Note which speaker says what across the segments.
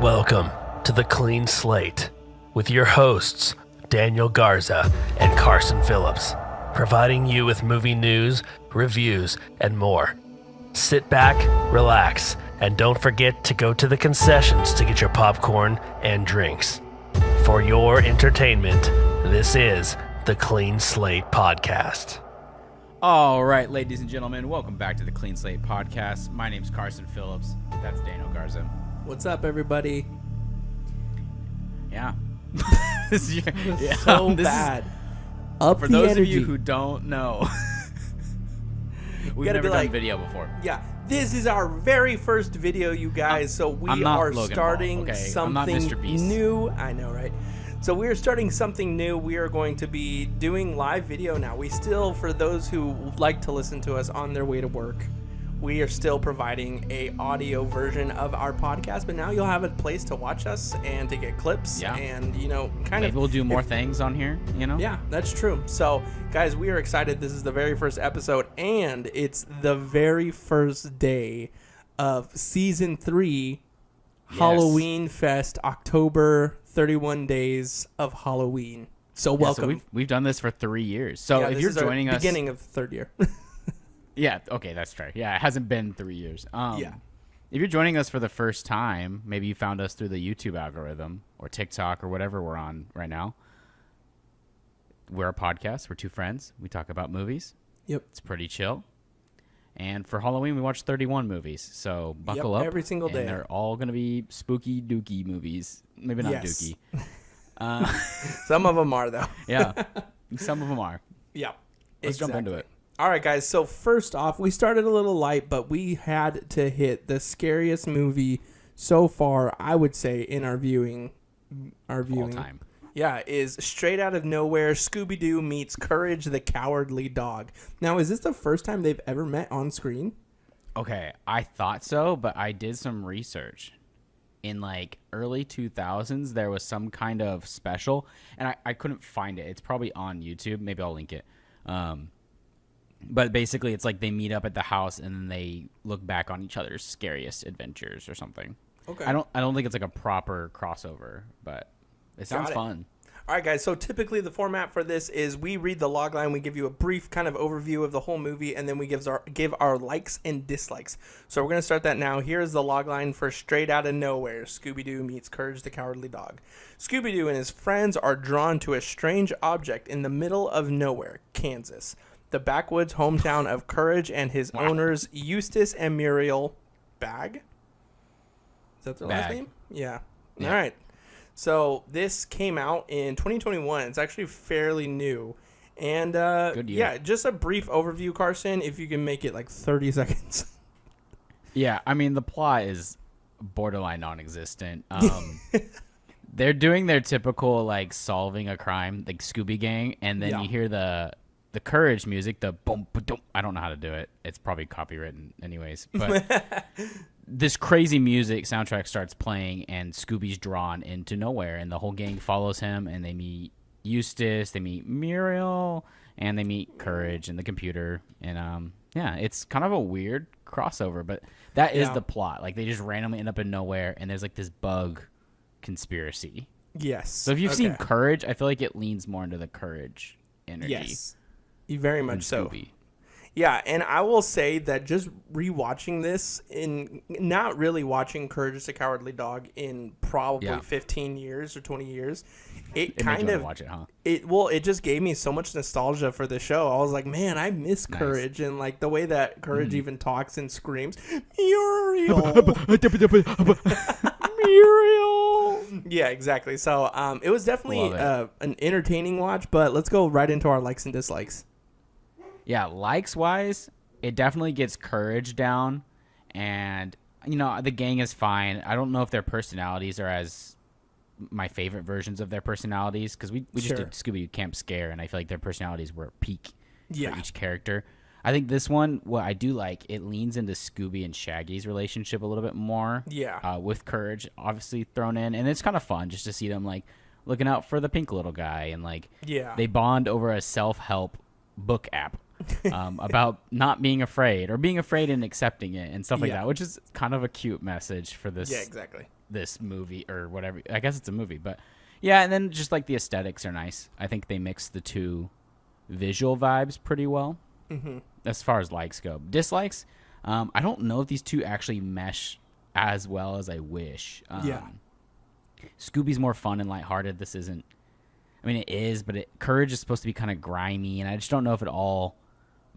Speaker 1: Welcome to The Clean Slate with your hosts, Daniel Garza and Carson Phillips, providing you with movie news, reviews, and more. Sit back, relax, and don't forget to go to the concessions to get your popcorn and drinks. For your entertainment, this is The Clean Slate Podcast.
Speaker 2: All right, ladies and gentlemen, welcome back to The Clean Slate Podcast. My name's Carson Phillips. That's Daniel Garza.
Speaker 3: What's up, everybody?
Speaker 2: Yeah.
Speaker 3: This is so bad.
Speaker 2: For those of you who don't know, we've never done video before.
Speaker 3: Yeah, this is our very first video, you guys. So we are starting something new. I know, right? So we are starting something new. We are going to be doing live video now. We still, for those who like to listen to us on their way to work, we are still providing a audio version of our podcast, but now you'll have a place to watch us and to get clips and,
Speaker 2: Maybe we'll do more things on here,
Speaker 3: Yeah, that's true. So, guys, we are excited. This is the very first episode, and it's the very first day of Season 3, Halloween Fest, October, 31 days of Halloween. So, welcome.
Speaker 2: So we've done this for 3 years. So, if you're joining us...
Speaker 3: beginning of the third year.
Speaker 2: Yeah, okay, that's fair. Yeah, it hasn't been 3 years. If you're joining us for the first time, maybe you found us through the YouTube algorithm or TikTok or whatever we're on right now. We're a podcast. We're two friends. We talk about movies.
Speaker 3: Yep.
Speaker 2: It's pretty chill. And for Halloween, we watch 31 movies. So buckle up.
Speaker 3: Every single day.
Speaker 2: And they're all going to be spooky, dooky movies. Maybe not dooky.
Speaker 3: Some of them are, though.
Speaker 2: Yeah, some of them are.
Speaker 3: Yeah.
Speaker 2: Let's jump into it.
Speaker 3: All right, guys. So first off, we started a little light, but we had to hit the scariest movie so far, I would say, in our viewing.
Speaker 2: All time.
Speaker 3: Yeah, is Straight Out of Nowhere, Scooby-Doo meets Courage the Cowardly Dog. Now, is this the first time they've ever met on screen?
Speaker 2: Okay, I thought so, but I did some research. In early 2000s, there was some kind of special, and I couldn't find it. It's probably on YouTube. Maybe I'll link it. But basically, it's they meet up at the house and then they look back on each other's scariest adventures or something.
Speaker 3: Okay.
Speaker 2: I don't think it's a proper crossover, but it sounds fun.
Speaker 3: All right, guys. So typically the format for this is we read the log line, we give you a brief kind of overview of the whole movie, and then we give our likes and dislikes. So we're going to start that now. Here's the log line for Straight Out of Nowhere, Scooby-Doo meets Courage the Cowardly Dog. Scooby-Doo and his friends are drawn to a strange object in the middle of nowhere, Kansas, the backwoods hometown of Courage and his owners, Eustace and Muriel Bag. Is that their last name? Yeah. All right. So this came out in 2021. It's actually fairly new. And
Speaker 2: good year.
Speaker 3: Yeah, just a brief overview, Carson, if you can make it 30 seconds.
Speaker 2: Yeah, I mean, the plot is borderline non-existent. They're doing their typical solving a crime, Scooby Gang, and then you hear the Courage music, the boom, boom. I don't know how to do it. It's probably copywritten anyways. But this crazy music soundtrack starts playing, and Scooby's drawn into nowhere, and the whole gang follows him, and they meet Eustace, they meet Muriel, and they meet Courage and the computer. And it's kind of a weird crossover, but that is the plot. They just randomly end up in nowhere, and there's this bug conspiracy.
Speaker 3: Yes.
Speaker 2: So if you've seen Courage, I feel like it leans more into the Courage energy.
Speaker 3: Yes. Very much so.
Speaker 2: Scooby.
Speaker 3: Yeah, and I will say that just rewatching this in not really watching Courage the Cowardly Dog in probably 15 years or 20 years, it kind of
Speaker 2: watch it, huh?
Speaker 3: It just gave me so much nostalgia for the show. I was like, man, I miss Courage, and the way that Courage even talks and screams, Muriel. Muriel. Yeah, exactly. So it was definitely an entertaining watch, but let's go right into our likes and dislikes.
Speaker 2: Yeah, likes-wise, it definitely gets Courage down, and, the gang is fine. I don't know if their personalities are as my favorite versions of their personalities, because we just did Scooby Camp Scare, and I feel like their personalities were at peak for each character. I think this one, what I do like, it leans into Scooby and Shaggy's relationship a little bit more.
Speaker 3: Yeah.
Speaker 2: With Courage, obviously, thrown in, and it's kind of fun just to see them, looking out for the pink little guy, and, they bond over a self-help book app. about not being afraid or being afraid and accepting it and stuff like
Speaker 3: Yeah.
Speaker 2: that, which is kind of a cute message for this.
Speaker 3: Yeah, exactly.
Speaker 2: This movie or whatever. I guess it's a movie, but yeah. And then just like the aesthetics are nice. I think they mix the two visual vibes pretty well.
Speaker 3: Mm-hmm.
Speaker 2: As far as likes go. Dislikes, I don't know if these two actually mesh as well as I wish.
Speaker 3: Yeah.
Speaker 2: Scooby's more fun and lighthearted. This isn't. I mean, it is, but Courage is supposed to be kind of grimy, and I just don't know if it all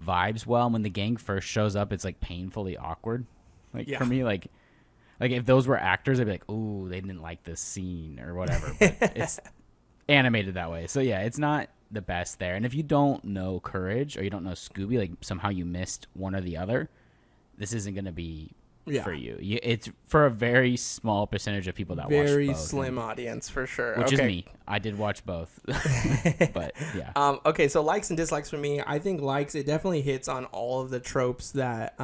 Speaker 2: vibes well. When the gang first shows up, it's like painfully awkward. Like for me, like if those were actors, I'd be like, "Ooh, they didn't like this scene or whatever." But it's animated that way, so yeah, it's not the best there. And if you don't know Courage or you don't know Scooby, like somehow you missed one or the other, this isn't going to be for you. It's for a very small percentage of people that watch both.
Speaker 3: Very slim audience for sure.
Speaker 2: Which is me. I did watch both. But yeah.
Speaker 3: Okay, so likes and dislikes for me. I think likes, it definitely hits on all of the tropes that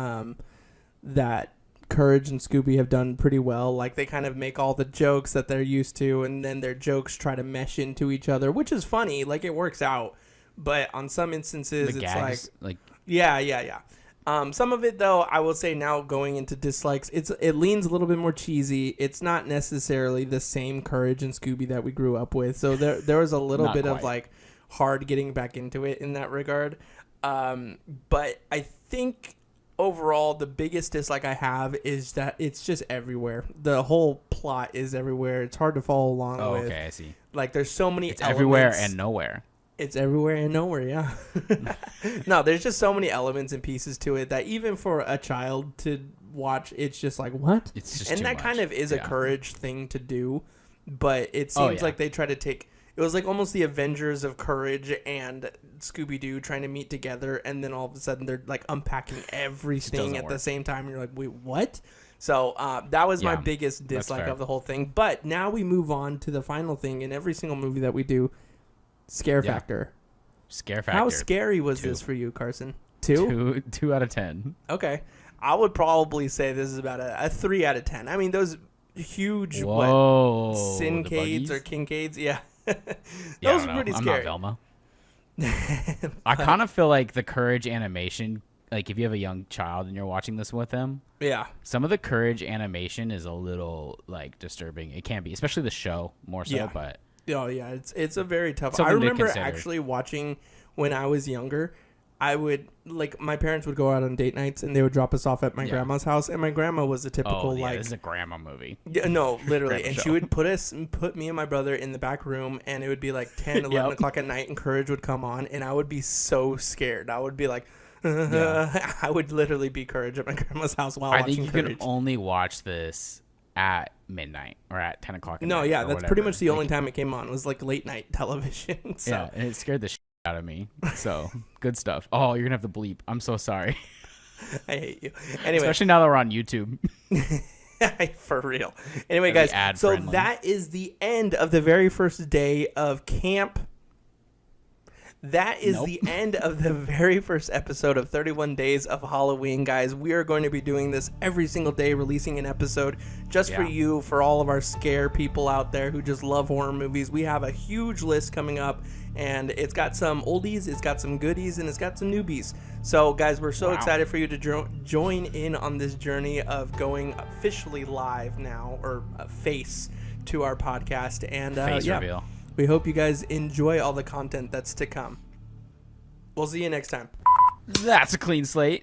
Speaker 3: that Courage and Scooby have done pretty well. Like they kind of make all the jokes that they're used to, and then their jokes try to mesh into each other, which is funny. Like it works out. But on some instances,
Speaker 2: The
Speaker 3: it's
Speaker 2: gags,
Speaker 3: like yeah. Some of it, though, I will say now going into dislikes, it leans a little bit more cheesy. It's not necessarily the same Courage and Scooby that we grew up with. So there was a little bit of like hard getting back into it in that regard. But I think overall the biggest dislike I have is that it's just everywhere. The whole plot is everywhere. It's hard to follow along with.
Speaker 2: Okay, I see.
Speaker 3: Like there's so many
Speaker 2: It's
Speaker 3: elements.
Speaker 2: everywhere and nowhere.
Speaker 3: It's everywhere and nowhere, yeah. No, there's just so many elements and pieces to it that even for a child to watch, it's just like, what?
Speaker 2: It's just
Speaker 3: and
Speaker 2: too
Speaker 3: that
Speaker 2: much.
Speaker 3: kind of is a Courage thing to do, but it seems like they try to take... It was like almost the Avengers of Courage and Scooby-Doo trying to meet together, and then all of a sudden they're like unpacking everything at the same time, and you're like, wait, what? So that was my biggest dislike of the whole thing. But now we move on to the final thing in every single movie that we do. Scare factor.
Speaker 2: Scare factor.
Speaker 3: How scary was this for you, Carson? 2?
Speaker 2: 2 out of 10.
Speaker 3: Okay. I would probably say this is about a 3 out of 10. I mean, those huge Sincades or Kincades, yeah. Those are pretty scary.
Speaker 2: I'm not Velma. I kind of feel like the Courage animation, like if you have a young child and you're watching this with them, some of the Courage animation is a little like disturbing. It can be, especially the show more so, but...
Speaker 3: Oh yeah, it's a very tough.
Speaker 2: Something
Speaker 3: I remember
Speaker 2: to consider.
Speaker 3: actually watching when I was younger. I would like my parents would go out on date nights and they would drop us off at my grandma's house, and my grandma was a typical
Speaker 2: this is a grandma movie.
Speaker 3: Yeah, no, literally, and she would put me and my brother in the back room, and it would be like 10, 11 o'clock at night, and Courage would come on, and I would be so scared. I would be like, I would literally be Courage at my grandma's house while watching Courage.
Speaker 2: I think you can only watch this at midnight or at 10 o'clock at night.
Speaker 3: No, yeah, that's pretty much the only time it came on. It was like late night television. So.
Speaker 2: Yeah, and it scared the shit out of me. So, good stuff. Oh, you're going to have to bleep. I'm so sorry.
Speaker 3: I hate you. Anyway.
Speaker 2: Especially now that we're on YouTube.
Speaker 3: For real. Anyway, guys, so that is the end of the very first day of camp. That is the end of the very first episode of 31 Days of Halloween, guys. We are going to be doing this every single day, releasing an episode just for you, for all of our scare people out there who just love horror movies. We have a huge list coming up, and it's got some oldies, it's got some goodies, and it's got some newbies. So, guys, we're so excited for you to join in on this journey of going officially live now, or face to our podcast. And
Speaker 2: face reveal.
Speaker 3: We hope you guys enjoy all the content that's to come. We'll see you next time.
Speaker 2: That's a clean slate.